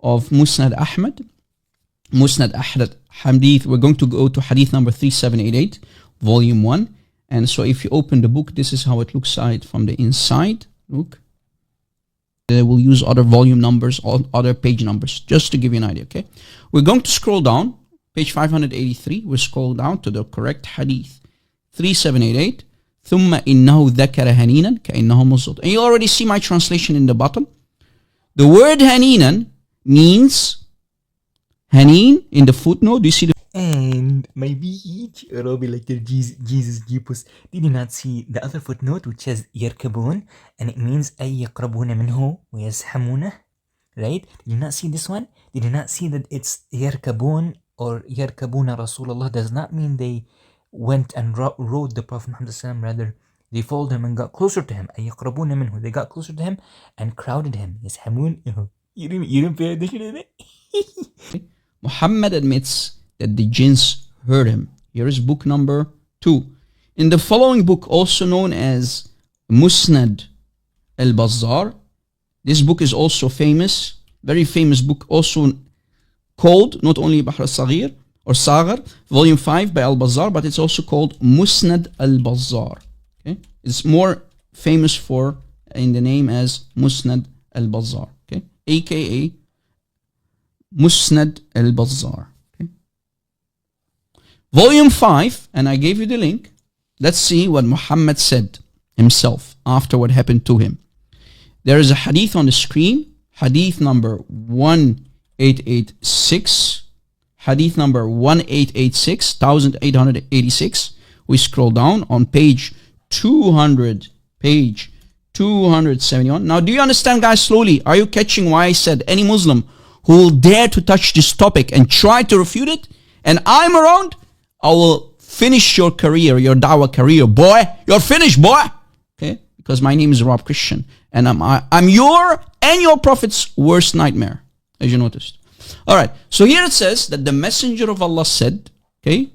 of Musnad Ahmad. Musnad Ahmad Hadith. We're going to go to Hadith number 3788, volume 1. And so if you open the book, this is how it looks like from the inside. Look. We'll use other volume numbers or other page numbers just to give you an idea, okay? We're going to scroll down, page 583. We'll scroll down to the correct Hadith. 3788. ثم إنه ذكر هنينا كأنه مصدود. And you already see my translation in the bottom. The word haninan means Haneen in the footnote. Do you see the And my beach, Robbie, like your Jesus Jeepus. Did you not see the other footnote which says يركبون, and it means أي يقربون منه ويزحمونه, right? Did you not see this one? Did you not see that it's يركبون or يركبون رسول الله does not mean they went and rode the Prophet Muhammad sallam, rather they followed him and got closer to him. أي يقربون منه, they got closer to him and crowded him. يزحمون. You didn't pay attention to that? Muhammad admits that the jinns heard him. Here is book number 2. In the following book, also known as Musnad al-Bazzar, this book is also famous, very famous book, also called not only Bahr al-Saghir or Saghar, volume 5 by al-Bazzar, but it's also called Musnad al-Bazzar. Okay? It's more famous for in the name as Musnad al-Bazzar, okay? AKA Musnad al-Bazzar. Volume 5, and I gave you the link. Let's see what Muhammad said himself after what happened to him. There is a hadith on the screen, hadith number 1886, hadith number 1886. We scroll down on page 271. Now, do you understand, guys, slowly? Are you catching why I said any Muslim who will dare to touch this topic and try to refute it, and I'm around, I will finish your career, your dawah career, boy. You're finished, boy. Okay? Because my name is Rob Christian. And I'm your and your prophet's worst nightmare, as you noticed. Alright, so here it says that the messenger of Allah said, okay,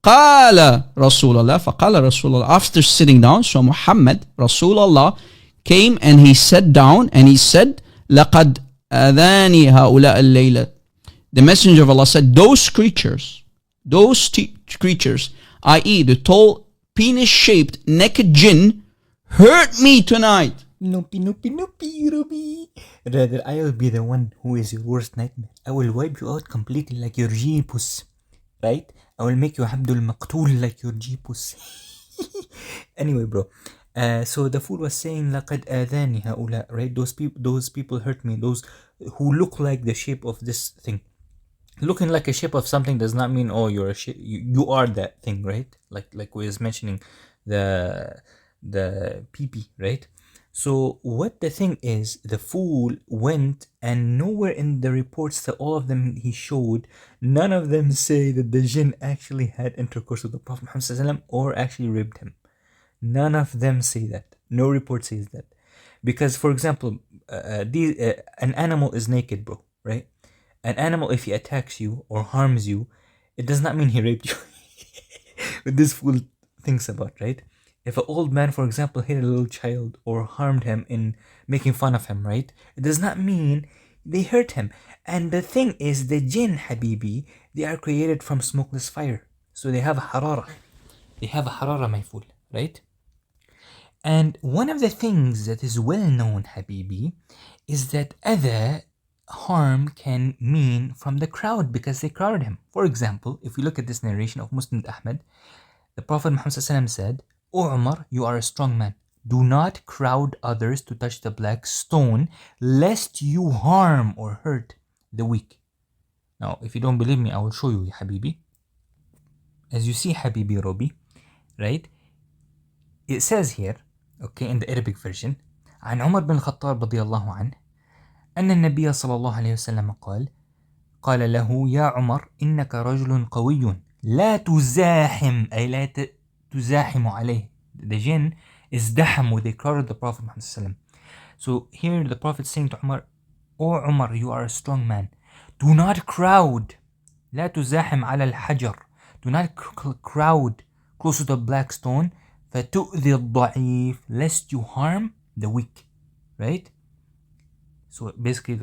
قال رسول الله فقال رسول الله, after sitting down, so Muhammad, Rasulullah, came and he sat down and he said, لقد أذاني هؤلاء الليلة. The messenger of Allah said, those creatures, i.e. the tall, penis-shaped, naked jinn, hurt me tonight. Nope, Robbie. Rather, I will be the one who is your worst nightmare. I will wipe you out completely like your Jeepus. Right? I will make you Abdul Maqtul like your Jeepus. Anyway, bro. So the fool was saying, لَقَدْ آذَانِ هَؤُلَاء, right? Those people hurt me. Those who look like the shape of this thing. Looking like a shape of something does not mean, oh, you're a shape. You are that thing, right? Like we was mentioning the pee-pee, right? So what the thing is, the fool went, and nowhere in the reports that all of them he showed, none of them say that the jinn actually had intercourse with the Prophet Muhammad or actually raped him. None of them say that. No report says that. Because, for example, an animal is naked, bro, right? An animal, if he attacks you or harms you, it does not mean he raped you. What this fool thinks about, right? If an old man, for example, hit a little child or harmed him in making fun of him, right? It does not mean they hurt him. And the thing is, the jinn, Habibi, they are created from smokeless fire. So they have a harara. They have a harara, my fool, right? And one of the things that is well known, Habibi, is that other harm can mean from the crowd because they crowded him. For example, if we look at this narration of Musnad Ahmad, the Prophet Muhammad said, O Umar, you are a strong man. Do not crowd others to touch the black stone, lest you harm or hurt the weak. Now, if you don't believe me, I will show you, Habibi. As you see, Habibi Robi, right? It says here, okay, in the Arabic version, عن عمر بن الخطاب رضي الله عنه أن النبي صلى الله عليه وسلم قال له يا عمر إنك رجل قوي لا تزاحم أي لا تزاحم عليه. The jinn is dahamu, they crowded the Prophet Muhammad. So here the Prophet is saying to Umar, O Umar, you are a strong man. Do not crowd. لا تزاحم على الحجر. Do not crowd close to the black stone. فَتُؤْذِي الضَّعِيفِ, lest you harm the weak. Right? So basically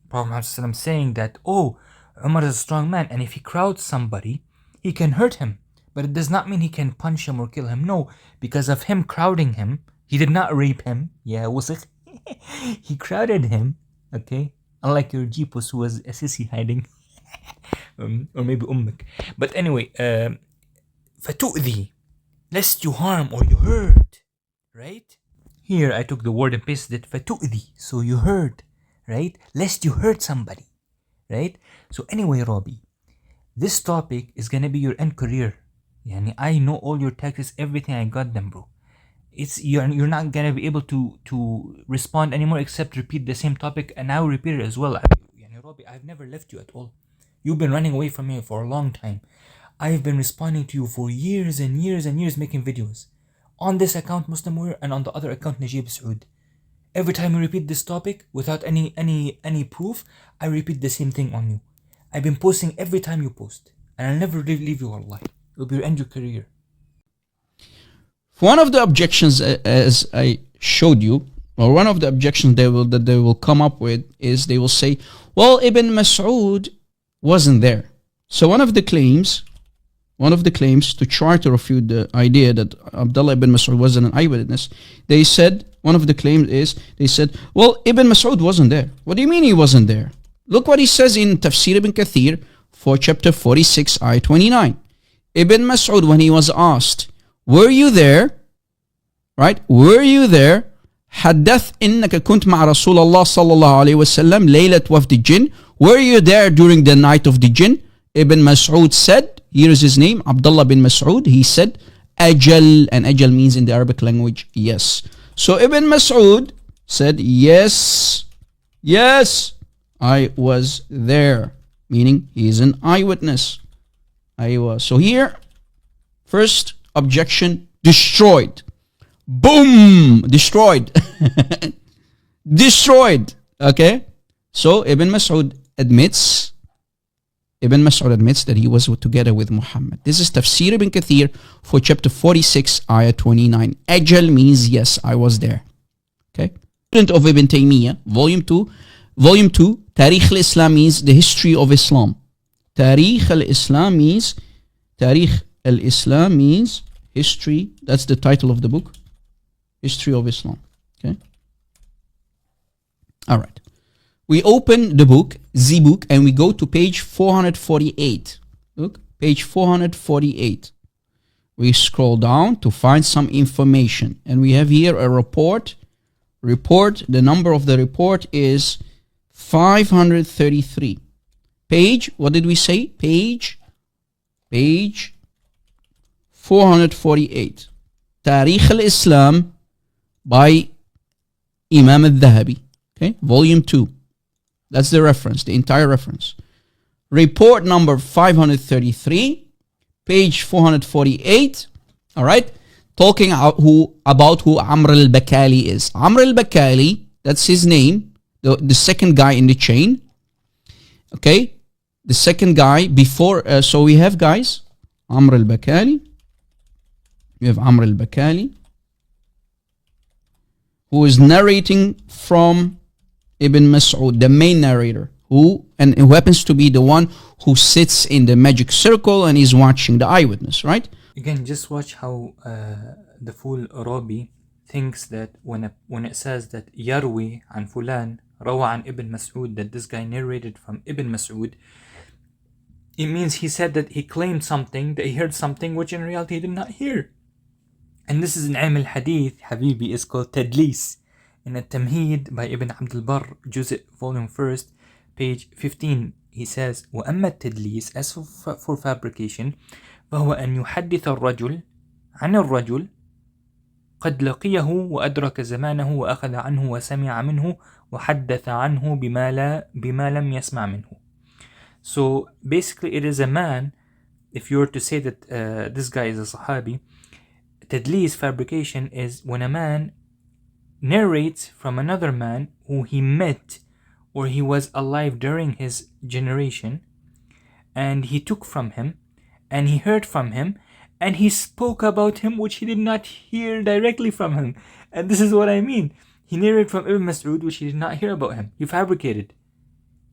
Prophet Muhammad saying that, oh, Umar is a strong man, and if he crowds somebody, he can hurt him. But it does not mean he can punch him or kill him. No, because of him crowding him, he did not rape him. Yeah, wasik. He crowded him, okay? Unlike your Jeepus who was a sissy hiding. Or maybe ummak. But anyway, فَتُؤْذِي, lest you harm or you hurt, right? Here I took the word and pasted it, فَتُؤْذِي, so you hurt, right? Lest you hurt somebody, right? So anyway, Robbie, this topic is gonna be your end career. Yani, I know all your tactics, everything, I got them, bro. You're not gonna be able to respond anymore except repeat the same topic, and I will repeat it as well. Yani, Robbie, I've never left you at all. You've been running away from me for a long time. I've been responding to you for years and years and years, making videos on this account, Muslim Warrior, and on the other account, Najib Saud. Every time you repeat this topic without any proof, I repeat the same thing on you. I've been posting every time you post, and I'll never leave you, Allah. It'll be your end your career. One of the objections, as I showed you, or one of the objections that they will come up with is they will say, well, Ibn Mas'ud wasn't there. So one of the claims to try to refute the idea that Abdullah ibn Mas'ud wasn't an eyewitness, they said, one of the claims is, they said, well, Ibn Mas'ud wasn't there. What do you mean he wasn't there? Look what he says in Tafsir ibn Kathir for chapter 46, ayah 29. Ibn Mas'ud, when he was asked, were you there? Right? Were you there? حدث إنك كنت مع رسول الله صلى الله عليه وسلم ليلة وفد الجن. Were you there during the night of the jinn? Ibn Mas'ud said, here is his name, Abdullah bin Mas'ud, he said, Ajal, and Ajal means in the Arabic language, yes. So Ibn Mas'ud said, yes, I was there, meaning he is an eyewitness. So here, first objection, destroyed. Boom! Destroyed. Destroyed. Okay? So Ibn Mas'ud admits that he was together with Muhammad. This is Tafsir ibn Kathir for chapter 46, ayah 29. Ajal means yes, I was there. Okay? Student of Ibn Taymiyyah, volume 2, Tarikh al-Islam means the history of Islam. Tarikh al-Islam means history. That's the title of the book. History of Islam. Okay? All right. We open the book, Z-book, and we go to page 448. Look, page 448. We scroll down to find some information. And we have here a report. The number of the report is 533. Page, what did we say? Page 448. Tarikh al-Islam by Imam al-Dhahabi. Okay, volume 2. That's the reference, the entire reference. Report number 533, page 448. All right, talking about who Amr al-Bakali is. Amr al-Bakali, that's his name, the second guy in the chain. Okay, the second guy before. So we have guys, Amr al-Bakali. We have Amr al-Bakali, who is narrating from Ibn Mas'ud, the main narrator, who happens to be the one who sits in the magic circle and is watching the eyewitness, right? Again, just watch how the fool Rabi thinks that when it says that Yarwi an Fulan, Rawa an Ibn Mas'ud, that this guy narrated from Ibn Mas'ud, it means he said that he claimed something, that he heard something which in reality he did not hear. And this is in Ilm al-Hadith, Habibi, is called Tadlis. In At-Tamheed by Ibn Abd al-Barr, Juz' volume 1st, page 15, he says, وَأَمَّا التَّدْلِيسِ, as for fabrication, فهو أن يحدث الرجل عن الرجل قد لقيه وأدرك زمانه وأخذ عنه وسمع منه وحدث عنه بما لم يسمع منه. So basically it is a man, if you were to say that this guy is a Sahabi, Tadlis, fabrication, is when a man narrates from another man who he met or he was alive during his generation, and he took from him and he heard from him and he spoke about him which he did not hear directly from him. And this is what I mean. He narrated from Ibn Mas'ud which he did not hear about him. He fabricated.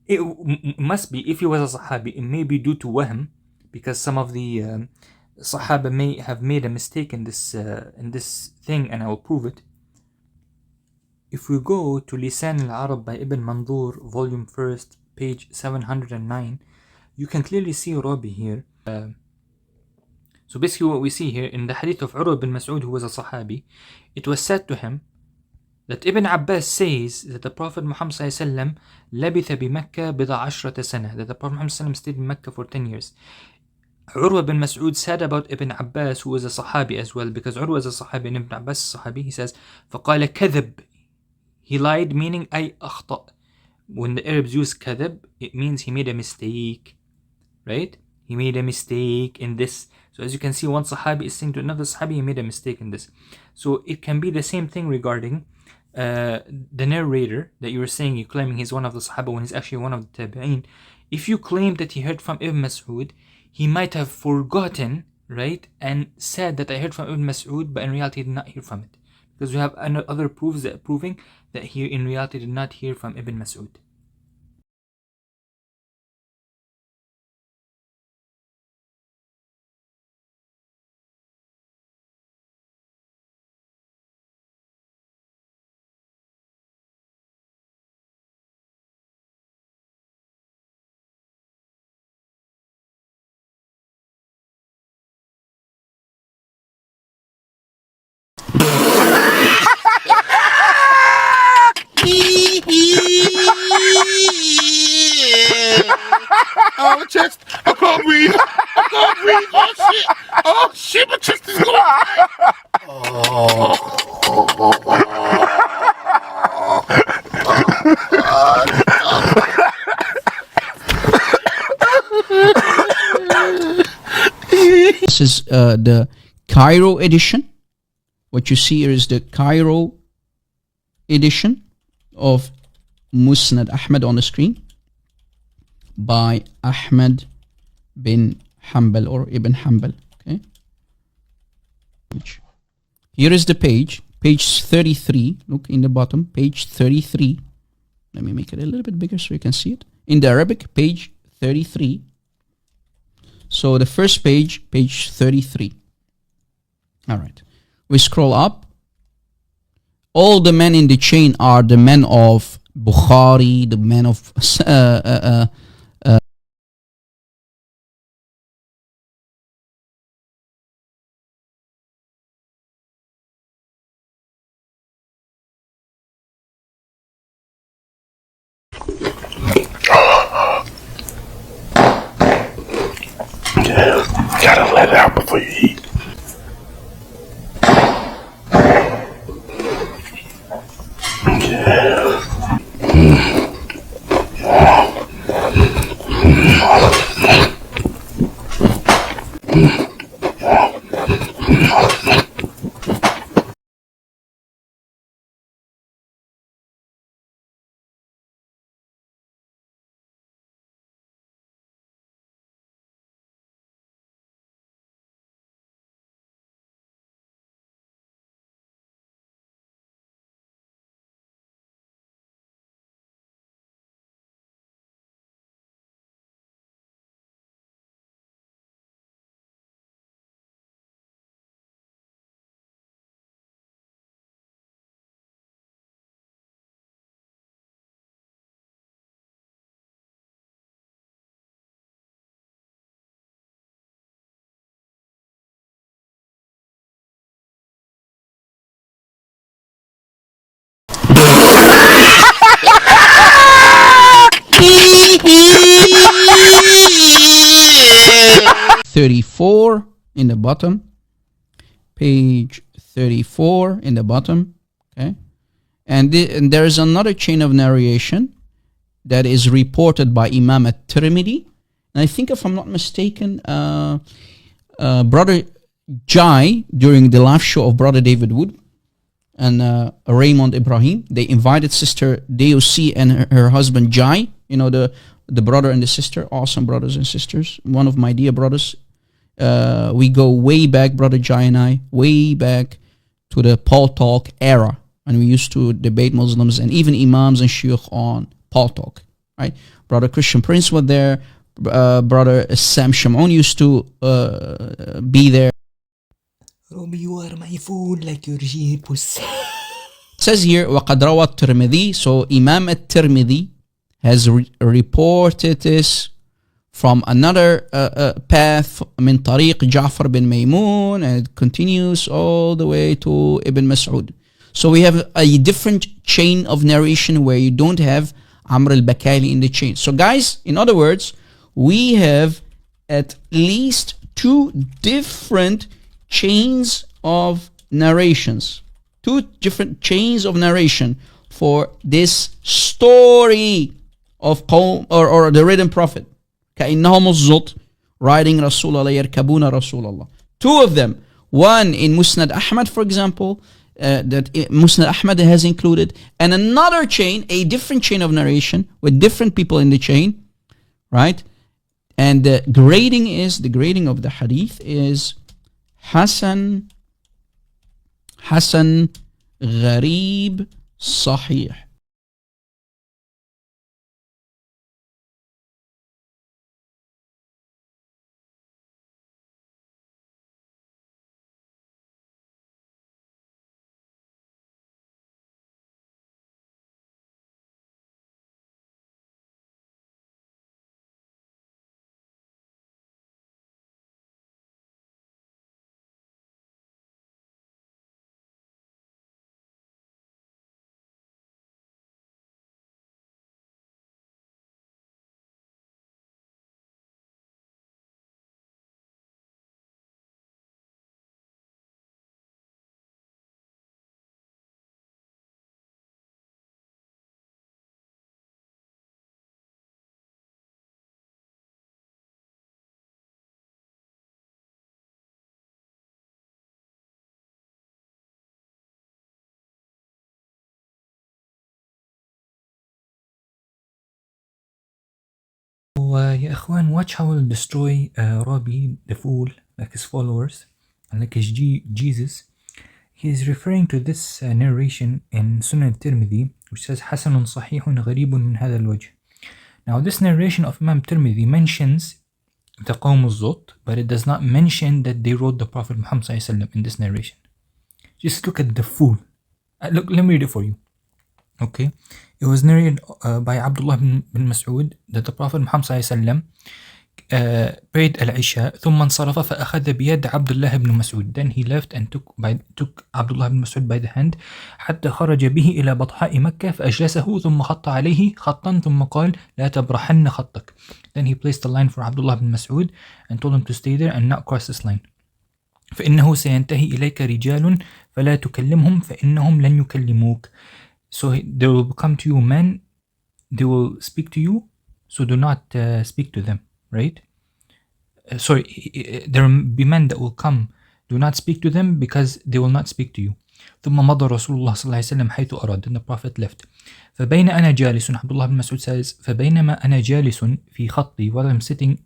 It must be, if he was a Sahabi, it may be due to wahm, because some of the Sahaba may have made a mistake in this thing, and I will prove it. If we go to Lisan al-Arab by Ibn Mandur, volume 1st, page 709, you can clearly see Rabi here. So basically what we see here in the hadith of Urwa bin Mas'ud, who was a Sahabi, it was said to him that Ibn Abbas says that the Prophet Muhammad ﷺ لبث بمكة بضع عشرة سنة, that the Prophet Muhammad ﷺ stayed in Mecca for 10 years. Urwa bin Mas'ud said about Ibn Abbas, who was a Sahabi as well, because Urwa is a Sahabi and Ibn Abbas is a Sahabi, he says, فقال كذب, he lied, meaning أي أخطأ. When the Arabs use كذب, it means he made a mistake, right? He made a mistake in this. So as you can see, one Sahabi is saying to another Sahabi, he made a mistake in this. So it can be the same thing regarding the narrator that you were saying, you're claiming he's one of the Sahaba when he's actually one of the Tabi'een. If you claim that he heard from Ibn Mas'ud, he might have forgotten, right, and said that I heard from Ibn Mas'ud, but in reality he did not hear from it. Because we have other proofs that proving that he in reality did not hear from Ibn Mas'ud. Oh, chest. I can't breathe. I can't breathe. Oh, shit. Oh, shit. My chest is going. This is the Cairo edition. What you see here is the Cairo edition of Musnad Ahmad on the screen by Ahmad bin Hanbal or Ibn Hanbal. Okay. Here is the page 33. Look in the bottom, page 33. Let me make it a little bit bigger so you can see it. In the Arabic, page 33. So the first page, page 33. All right. We scroll up. All the men in the chain are the men of Bukhari, the men of Gotta let it out before you eat. .34 in the bottom, page 34 in the bottom. Okay, and there is another chain of narration that is reported by Imam at-Tirmidhi, and I think, if I'm not mistaken, Brother Jai, during the live show of Brother David Wood and Raymond Ibrahim, they invited Sister DOC and her husband Jai, you know, the brother and the sister, awesome brothers and sisters, one of my dear brothers. We go way back, Brother Jai and I, way back to the Paul Talk era, and we used to debate Muslims and even Imams and Shuyukh on Paul Talk. right? Brother Christian Prince was there. Brother Sam Shamoun used to be there. Robbie, you are my fool like your jeepus. It says here وقد روى الترمذي. So Imam al-Tirmidhi has reported this from another path من طريق جعفر بن ميمون, and it continues all the way to Ibn Mas'ud. So we have a different chain of narration where you don't have Amr al-Bakali in the chain. So guys, in other words, we have at least 2 different chains of narrations. 2 different chains of narration for this story of Qawm or the written prophet. كأنهم الزط riding رسول الله يركبون رسول الله. 2 of them. One in Musnad Ahmad, for example, that Musnad Ahmad has included, and another chain, a different chain of narration with different people in the chain, right? And the grading of the hadith is Hasan, Gharib, Sahih. يا إخوان, watch how we'll destroy Robbie the fool, like his followers, and like his Jesus. He is referring to this narration in Sunan Tirmidhi, which says حسن صحيح غريب من هذا الوجه. Now this narration of Imam Tirmidhi mentions the Qawm al-Zut, but it does not mention that they wrote the Prophet Muhammad ﷺ in this narration. Just look at the fool. Look, let me read it for you. Okay, it was narrated by Abdullah bin Mas'ud that the Prophet Muhammad ﷺ prayed al-Isha ثم انصرف فأخذ بيد عبد الله بن مسعود. Then he left and took Abdullah bin Mas'ud by the hand حتى خرج به إلى بطحاء مكة فأجلسه ثم خط عليه خطا ثم قال لا تبرحن خطك. Then he placed the line for Abdullah bin Mas'ud and told him to stay there and not cross this line. فإنه سينتهي إليك رجال فلا تكلمهم فإنهم لن يكلموك. So there will come to you men, they will speak to you, so do not speak to them, right? There will be men that will come, do not speak to them because they will not speak to you. ثم مضى رسول الله صلى الله عليه وسلم حيث أراد. Then the Prophet left. فبين أنا جالس, Abdullah bin Mas'ud says, فبينما أنا جالس في خطي, while I'm sitting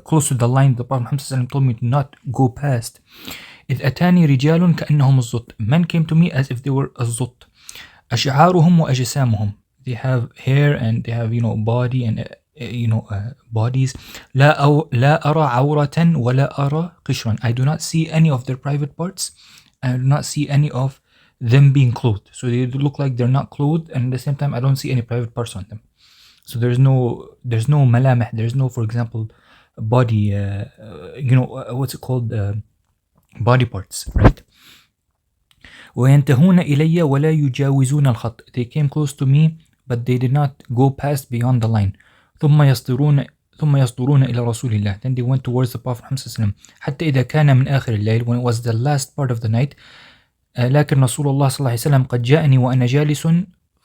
close to the line the Prophet Muhammad told me to not go past. إذ أتاني رجال كأنهم الزط. Men came to me as if they were الزط. أشعارهم وأجسامهم. They have hair and they have, body and, bodies. لا أرى عورة ولا أرى قشرا. I do not see any of their private parts. I do not see any of them being clothed. So they look like they're not clothed, and at the same time I don't see any private parts on them. So there's no malamih. There's no, for example, body, what's it called? Body parts, right? وينتهون إلي ولا يجاوزون الخط. They came close to me, but they did not go past beyond the line. ثم يصدرون إلى رسول الله. Then they went towards the Prophet Muhammad حتى إذا كان من آخر الليل, when it was the last part of the night. لكن رسول الله صلى الله عليه وسلم قد جاءني وأنا جالس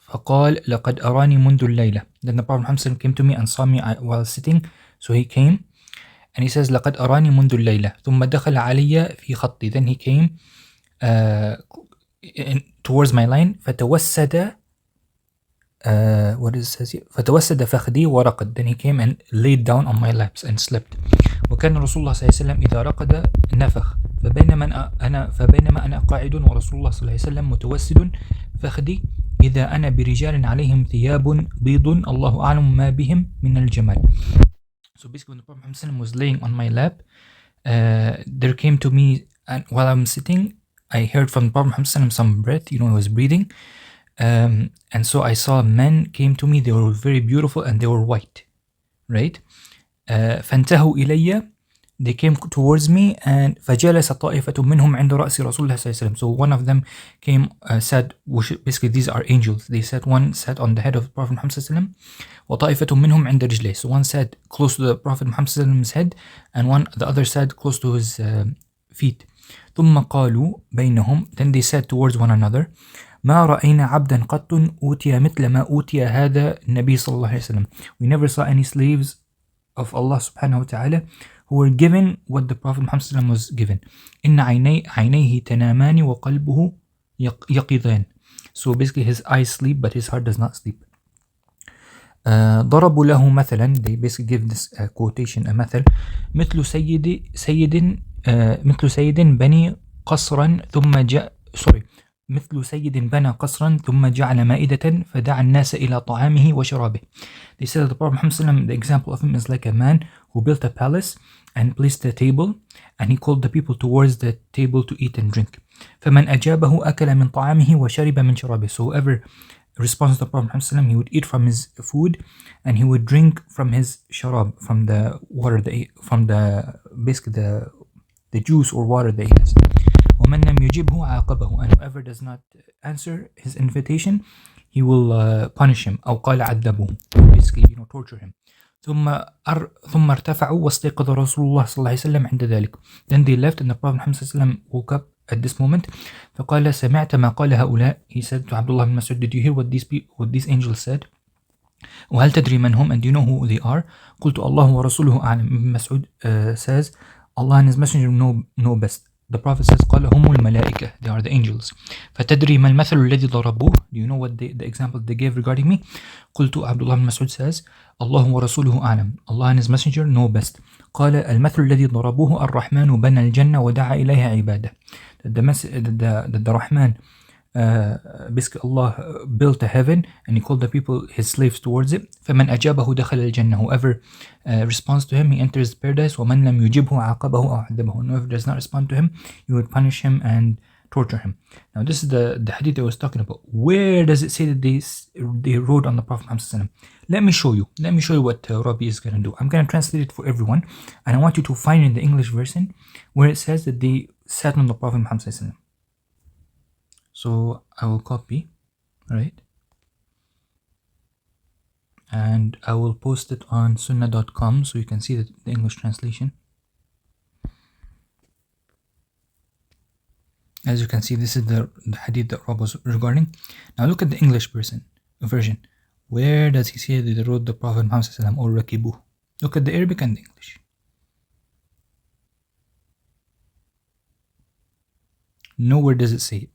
فقال لقد أراني منذ الليلة. Then the Prophet Muhammad came to me and saw me while sitting, so he came and he says لقد أراني منذ الليلة. ثم دخل علي في خطي. Then he came towards my line. فتوسد what does it says here? فتوسد فخذي ورقد. Then he came and laid down on my laps and slept. وكان رسول الله صلى الله عليه وسلم إذا رقد نفخ. فبينما أنا قاعد ورسول الله صلى الله عليه وسلم متوسد فخذي إذا أنا برجال عليهم ثياب بيض الله أعلم ما بهم من الجمال. So basically when the Prophet Muhammad was laying on my lap, there came to me, and while I'm sitting, I heard from the Prophet Muhammad some breath, he was breathing. And so I saw men came to me, they were very beautiful and they were white, right? فانتهوا إلي, they came towards me, and فجلس طائفة منهم عند رأس رسول الله صلى الله عليه وسلم. So one of them came, said, basically these are angels. They said one sat on the head of the Prophet Muhammad صلى الله عليه وسلم, وطائفة منهم عند رجليه. So one sat close to the Prophet Muhammad صلى الله عليه وسلم's head, and the other sat close to his feet. ثم قالوا بينهم, then they said towards one another, ما رأينا عبدا قط أوتي مثل ما أوتي هذا النبي صلى الله عليه وسلم. We never saw any slaves of Allah subhanahu wa ta'ala who were given what the Prophet Muhammad was given. إن عينيه تنامان وقلبه يقظان. So basically his eyes sleep but his heart does not sleep. ضربوا له مثلا, they basically give this quotation, a مثل, مثل سيد بني قصرا مثل سيد بنى قصرا ثم جعل مائدة فدعا الناس إلى طعامه وشرابه. They said that the Prophet Muhammad, the example of him is like a man who built a palace and placed a table, and he called the people towards the table to eat and drink. فمن أجابه أكل من طعامه وشرب من شرابه. So whoever responds to the Prophet Muhammad, he would eat from his food and he would drink from his sharab, from the water, from basically the juice or water that he has. ومن لم يجبه عاقبه, and whoever does not answer his invitation, he will punish him. أو قال عذبه, basically torture him. ثم ارتفعوا واستيقظ رسول الله صلى الله عليه وسلم عند ذلك. Then they left, and the Prophet Muhammad صلى الله عليه وسلم woke up at this moment. فقال سمعت ما قال هؤلاء. He said to Abdullah bin Mas'ud, did you hear what these angels said? وهل تدري من هم, and do you know who they are? قلت الله ورسوله أعلم. Ibn Mas'ud says, Allah and his messenger know best. The Prophet says, قال هم الملائكة, they are the angels. فتدري ما المثل الذي ضربوه? Do you know what the example they gave regarding me? قلت, Abdullah bin Mas'ud says, الله ورسوله أعلم. Allah and his messenger know best. قال المثل الذي ضربوه الرحمن بنى الجنة ودعا إليها عباده. That the Rahman, basically Allah built a heaven and he called the people his slaves towards it. فمن أجابه دخل الجنة. Whoever responds to him, he enters paradise. ومن لم يجبه عاقبه أو عذبه. And whoever does not respond to him, you would punish him and torture him. Now this is the hadith I was talking about. Where does it say that they rode on the Prophet Muhammad? Let me show you what Rabbi is going to do. I'm going to translate it for everyone, and I want you to find in the English version where it says that they sat on the Prophet Muhammad. So I will copy, right? And I will post it on sunnah.com so you can see the English translation. As you can see, this is the hadith that Rob was regarding. Now look at the English version. Where does he say that they rode the Prophet Muhammad or rakibuh? Look at the Arabic and the English. Nowhere does it say it.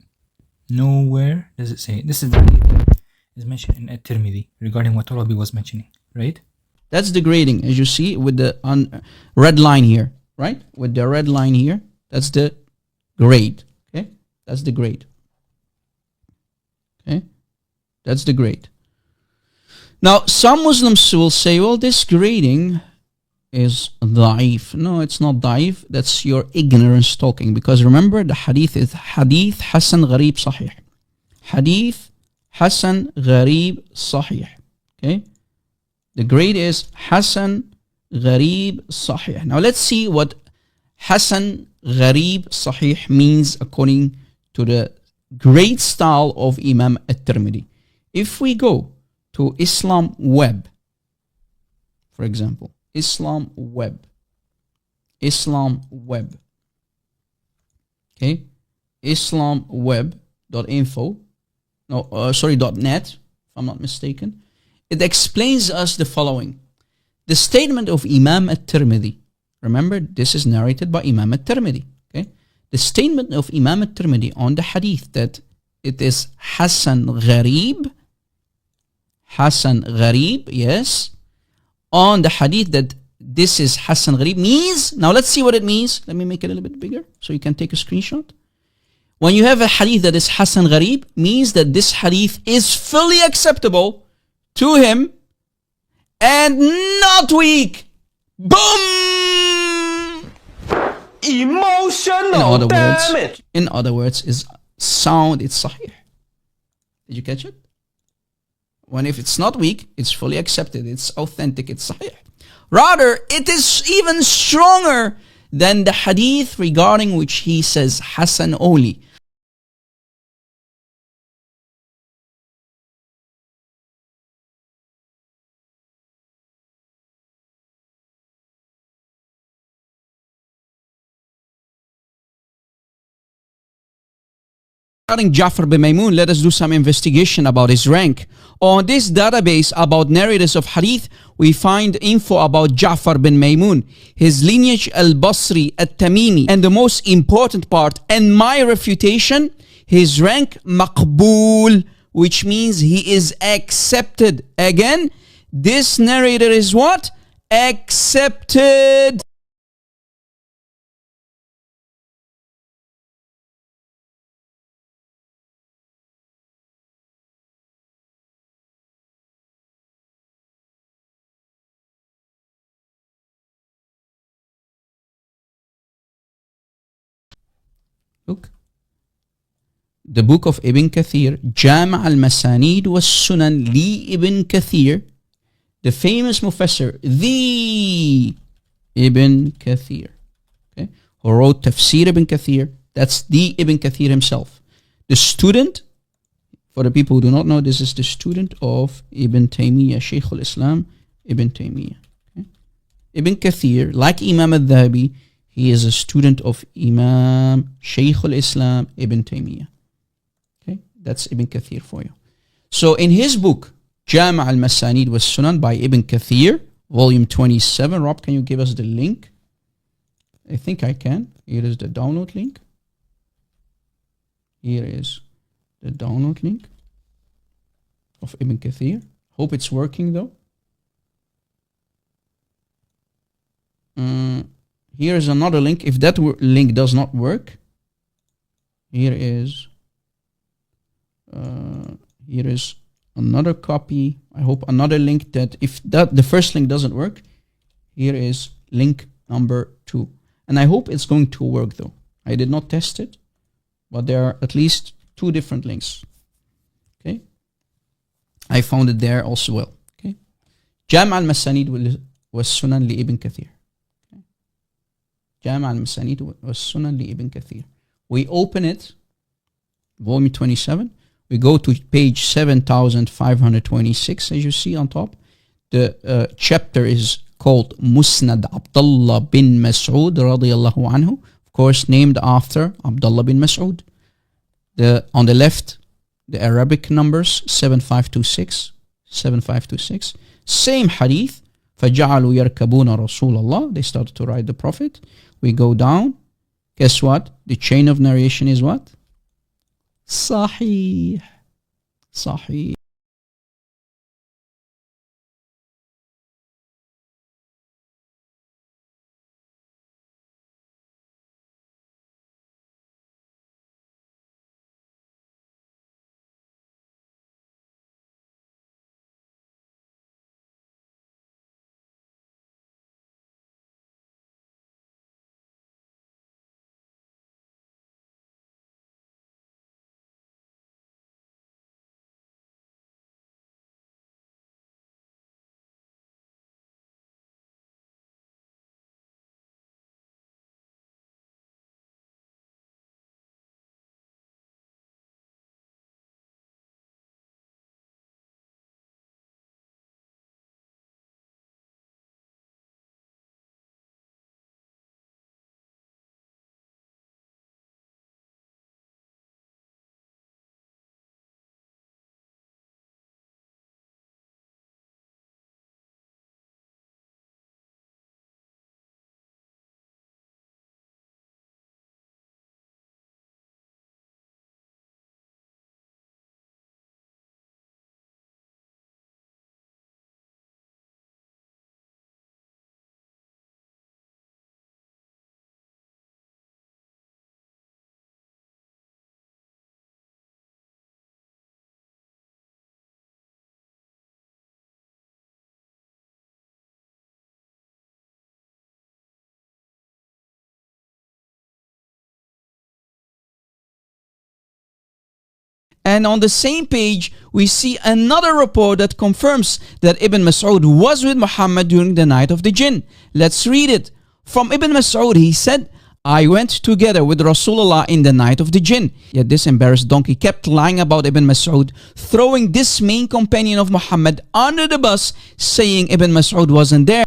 Nowhere does it say it. This is the hadith that is mentioned in At-Tirmidhi regarding what Rabbi was mentioning, right? That's the grading, as you see with the red line here, right? With the red line here, that's the grade. Okay, that's the grade. Okay, that's the grade. Now, some Muslims will say, well, this grading is da'if. No, it's not da'if. That's your ignorance talking. Because remember, the hadith is hadith Hasan Gharib Sahih. Hadith Hasan Gharib Sahih. Okay? The grade is Hasan Gharib Sahih. Now, let's see what Hasan Gharib Sahih means according to the great style of Imam At-Tirmidhi. If we go to Islam Web, for example, Islam Web. Okay, islamweb.info. .net, if I'm not mistaken. It explains us the following. The statement of Imam At-Tirmidhi. Remember, this is narrated by Imam At-Tirmidhi. Okay, the statement of Imam At-Tirmidhi on the hadith that it is Hasan Gharib, yes, on the hadith that this is Hasan Gharib means, now let's see what it means. Let me make it a little bit bigger so you can take a screenshot. When you have a hadith that is Hasan Gharib, means that this hadith is fully acceptable to him and not weak. Boom! Emotional damage. In other words, is sound, it's sahih. Did you catch it? When if it's not weak, it's fully accepted, it's authentic, it's sahih. Rather, it is even stronger than the hadith regarding which he says Hasan only. Regarding Ja'far bin Maymun, let us do some investigation about his rank. On this database about narrators of hadith, we find info about Ja'far bin Maymun, his lineage al-Basri, al-Tamimi, and the most important part, and my refutation, his rank maqbool, which means he is accepted. Again, this narrator is what? Accepted. Look. The book of Ibn Kathir, Jama' al-Masanid was Sunan li Ibn Kathir, the famous Mufassir, the Ibn Kathir, okay, who wrote Tafsir Ibn Kathir. That's the Ibn Kathir himself. The student, for the people who do not know, this is the student of Ibn Taymiyyah, Shaykh al-Islam, Ibn Taymiyyah. Okay? Ibn Kathir, like Imam al-Dhahabi, he is a student of Imam Shaykh al-Islam, Ibn Taymiyyah. Okay, that's Ibn Kathir for you. So in his book, Jama' al-Masanid was Sunan by Ibn Kathir, volume 27. Rob, can you give us the link? I think I can. Here is the download link. Here is the download link of Ibn Kathir. Hope it's working though. Here is another link. If that link does not work, here is another copy. I hope another link that if that the first link doesn't work, here is link number 2. And I hope it's going to work though. I did not test it, but there are at least 2 different links. Okay. I found it there also well. Okay. Jam' al-Masanid was Sunan li Ibn Kathir. Jam' al-Masanid was Sunan li Ibn Kathir. We open it, volume 27. We go to page 7526, as you see on top. The chapter is called Musnad Abdullah bin Mas'ud radiyallahu anhu. Of course, named after Abdullah bin Mas'ud. On the left, the Arabic numbers, 7526, 7526. Same hadith. فَجَعَلُوا يَرْكَبُونَ رَسُولَ اللَّهِ. They started to ride the Prophet. We go down. Guess what? The chain of narration is what? Sahih. Sahih. And on the same page, we see another report that confirms that Ibn Mas'ud was with Muhammad during the night of the jinn. Let's read it. From Ibn Mas'ud, he said, I went together with Rasulullah in the night of the jinn. Yet this embarrassed donkey kept lying about Ibn Mas'ud, throwing this main companion of Muhammad under the bus, saying Ibn Mas'ud wasn't there.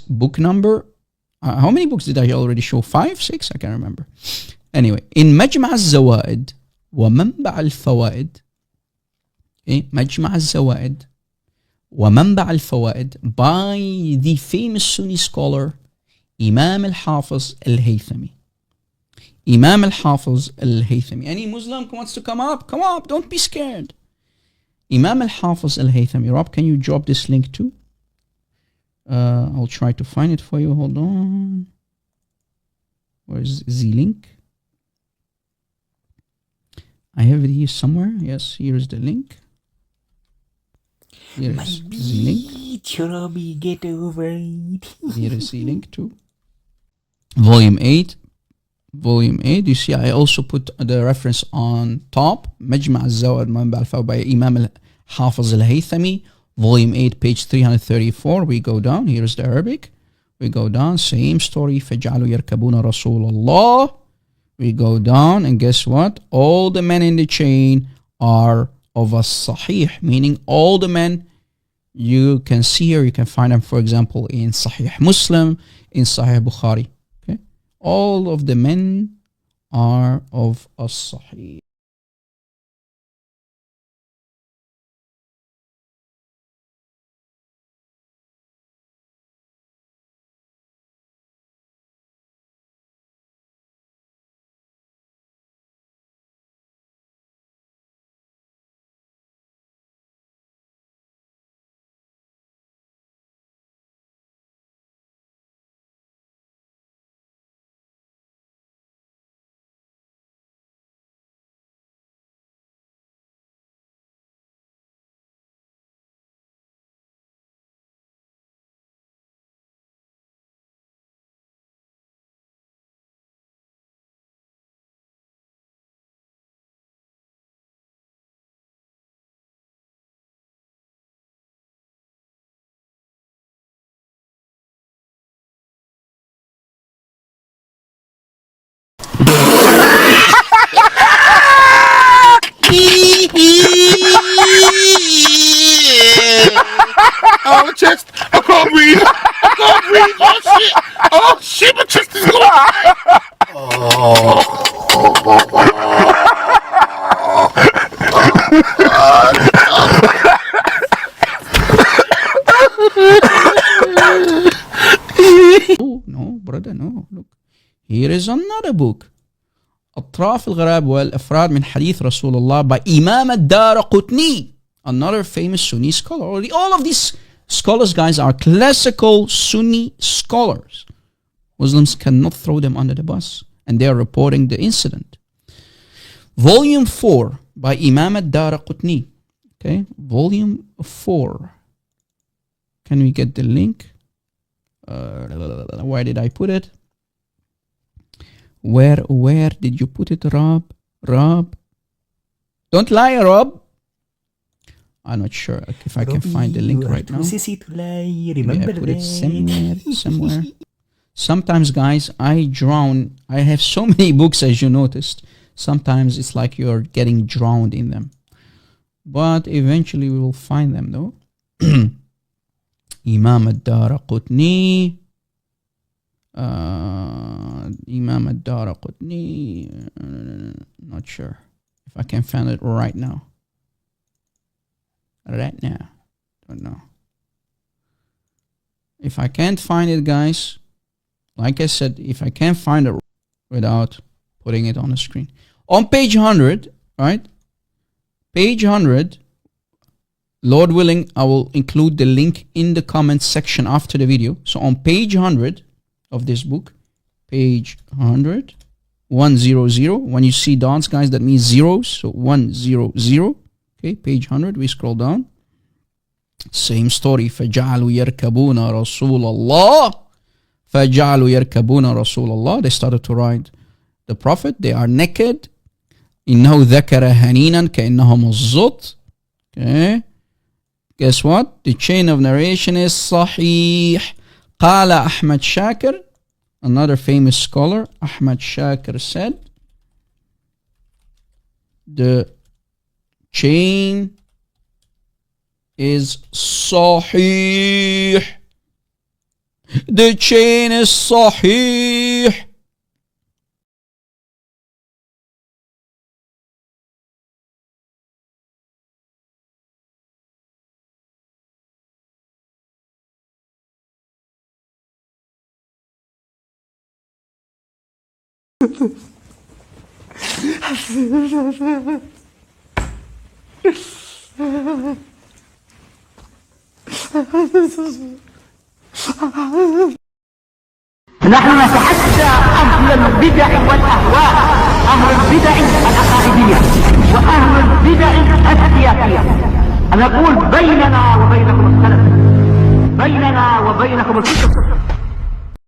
Book number, how many books did I already show? 5, 6? I can't remember. Anyway, in مجمع الزوائد ومنبع الفوائد, okay, مجمع الزوائد ومنبع الفوائد by the famous Sunni scholar Imam al-Hafiz al-Haythami. Imam al-Hafiz al-Haythami. Any Muslim who wants to come up, don't be scared. Imam al-Hafiz al-Haythami. Rob, can you drop this link too? I'll try to find it for you. Hold on. Where's the link? I have it here somewhere. Yes, here's the link. Here's the link. Robbie, get over it. Here is the link too. Volume 8. Volume 8. You see, I also put the reference on top. مجمع الزوائد منبع الفوائد by Imam al-Hafiz al-Haythami. Volume 8, page 334. We go down. Here's the Arabic. We go down. Same story. فَجَعَلُوا يَرْكَبُونَ رَسُولَ اللَّهِ. We go down, and guess what? All the men in the chain are of a sahih, meaning all the men you can see here, you can find them, for example, in Sahih Muslim, in Sahih Bukhari. Okay, all of the men are of a sahih. Oh, my chest. I can't breathe. I can't breathe. Oh, shit. Oh, shit. My chest is going. Oh, no, brother, no. Look. Here is another book. أطراف الغراب والأفراد من حديث رسول الله by Imam الدارقطني, another famous Sunni scholar. All of these scholars, guys, are classical Sunni scholars. Muslims cannot throw them under the bus, and they are reporting the incident. Volume 4 by Imam al-Daraqutni. Okay, volume 4. Can we get the link? Where did I put it? Where did you put it, Rob? Rob? Don't lie, Rob. I'm not sure if I can find the link right now. Remember I put it somewhere. Sometimes, guys, I have so many books, as you noticed. Sometimes it's like you're getting drowned in them. But eventually we will find them, though. Imam al-Daraqutni. Imam al-Daraqutni. Not sure if I can find it right now. Don't know. If I can't find it, guys, like I said, if I can't find it without putting it on the screen. On page 100, right? Page 100, Lord willing, I will include the link in the comments section after the video. So on page 100 of this book, page 100, 100, when you see dots, guys, that means zeros. So 100. Okay, page 100, we scroll down. Same story. فَجَعَلُوا يَرْكَبُونَ رَسُولَ اللَّهِ فَجَعَلُوا يَرْكَبُونَ رَسُولَ اللَّهِ. They started to ride the Prophet. They are naked. إِنَّهُ ذَكَرَ هَنِينًا كَإِنَّهُمُ الزُّطْ. Okay. Guess what? The chain of narration is صحيح. قال أحمد شاكر, another famous scholar, Ahmad Shakir, said, the chain is صحيح. The chain is صحيح. نحن نتحدى أهل البدع والأهواء، أهل البدع العقائدية وأهل البدع السياسية. نقول بيننا وبينكم السلف، بيننا وبينكم الفكر.